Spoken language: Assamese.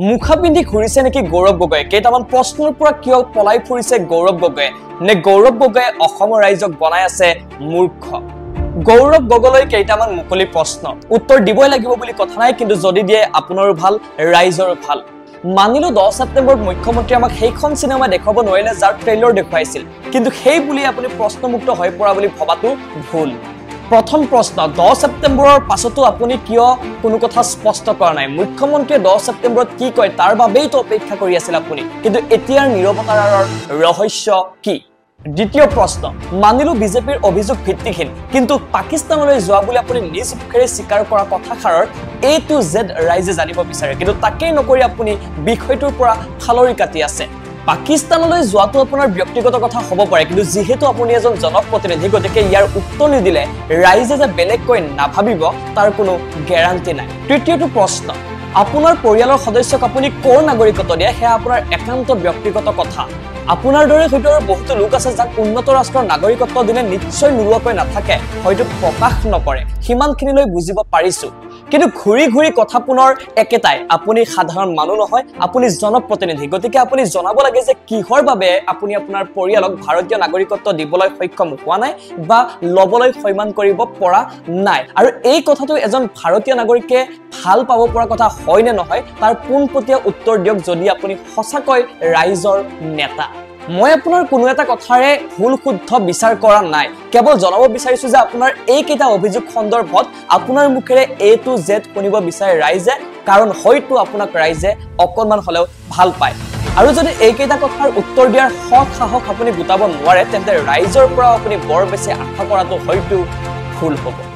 মুখা পিন্ধি ঘূৰিছে নেকি গৌৰৱ গগৈ কেইটামান প্ৰশ্নৰ পৰা কিয় পলাই ফুৰিছে গৌৰৱ গগৈ নে গৌৰৱ গগৈ অসমৰ ৰাইজক বনাই আছে মূৰ্খ গৌৰৱ গগৈলৈ কেইটামান মুকলি প্ৰশ্ন উত্তৰ দিবই লাগিব বুলি কথা নাই কিন্তু যদি দিয়ে আপোনাৰো ভাল ৰাইজৰ ভাল মানিলো 10 সেপ্টেম্বৰত মুখ্যমন্ত্ৰী আমাক সেইখন সিনেমা দেখাব নোৱাৰিলে যাৰ ট্ৰেইলাৰ দেখুৱাইছিল কিন্তু সেই বুলি আপুনি প্ৰশ্নমুক্ত হৈ পৰা বুলি ভবাটো ভুল প্ৰথম প্ৰশ্ন 10 সেপ্টেম্বৰৰ পাছতো আপুনি কিয় কোনো কথা স্পষ্ট কৰা নাই মুখ্যমন্ত্ৰীয়ে 10 সেপ্টেম্বৰত কি কয় তাৰ বাবেই তো অপেক্ষা কৰি আছিল আপুনি কিন্তু এতিয়াৰ নীৰৱতাৰ ৰহস্য কি দ্বিতীয় প্ৰশ্ন মানিলো বিজেপিৰ অভিযোগ ভিত্তিহীন কিন্তু পাকিস্তানলৈ যোৱা বুলি আপুনি নিজ মুখেৰে স্বীকাৰ কৰা কথাষাৰৰ A to Z ৰাইজে জানিব বিচাৰে কিন্তু তাকেই নকৰি আপুনি বিষয়টোৰ পৰা খালৰি কাটি আছে পাকিস্তানলৈ যোৱাটো আপোনাৰ ব্যক্তিগত কথা হ'ব পাৰে কিন্তু যেহেতু আপুনি এজন জনপ্ৰতিনিধি গতিকে ইয়াৰ উত্তৰ নিদিলে ৰাইজে যে বেলেগকৈ নাভাবিব তাৰ কোনো গ্যাৰান্টি নাই তৃতীয়টো প্ৰশ্ন আপোনাৰ পৰিয়ালৰ সদস্যক আপুনি কোৰ নাগৰিকত্ব দিয়ে সেয়া আপোনাৰ একান্ত ব্যক্তিগত কথা আপোনাৰ দৰে হয়তো বহুত লোক আছে যাক উন্নত ৰাষ্ট্ৰৰ নাগৰিকত্ব দিলে নিশ্চয় নুৰুৱাকৈ নাথাকে হয়তো প্ৰকাশ নকৰে হিমানখিনিলৈ বুজিব পাৰিছো কিন্তু ঘুৰি ঘুৰি কথা পুনৰ একেটাই আপুনি সাধাৰণ মানুহ নহয় আপুনি জনপ্ৰতিনিধি গতিকে আপুনি জনাব লাগে যে কিহৰ বাবে আপুনি আপোনাৰ পৰিয়ালক ভাৰতীয় নাগৰিকত্ব দিবলৈ সক্ষম হোৱা নাই বা লবলৈ সৈমান কৰিব পৰা নাই আৰু এই কথাটো এজন ভাৰতীয় নাগৰিকে ভাল পাব পৰা কথা হয় নে নহয় তাৰ পোনপটীয়া উত্তৰ দিয়ক যদি আপুনি সঁচাকৈ ৰাইজৰ নেতা মই আপোনাৰ কোনো এটা কথাৰে ভুল শুদ্ধ বিচাৰ কৰা নাই কেৱল জনাব বিচাৰিছো যে আপোনাৰ এই কেইটা অভিযোগ সন্দৰ্ভত আপোনাৰ মুখেৰে A to Z শুনিব বিচাৰে ৰাইজে কাৰণ হয়তো আপোনাক ৰাইজে অকণমান হলেও ভাল পায় আৰু যদি এই কেইটা কথাৰ উত্তৰ দিয়াৰ সাহস আপুনি গোটাব নোৱাৰে তেন্তে ৰাইজৰ পৰা আপুনি বৰ বেছি আশা কৰাটো হয়তো ভুল হ'ব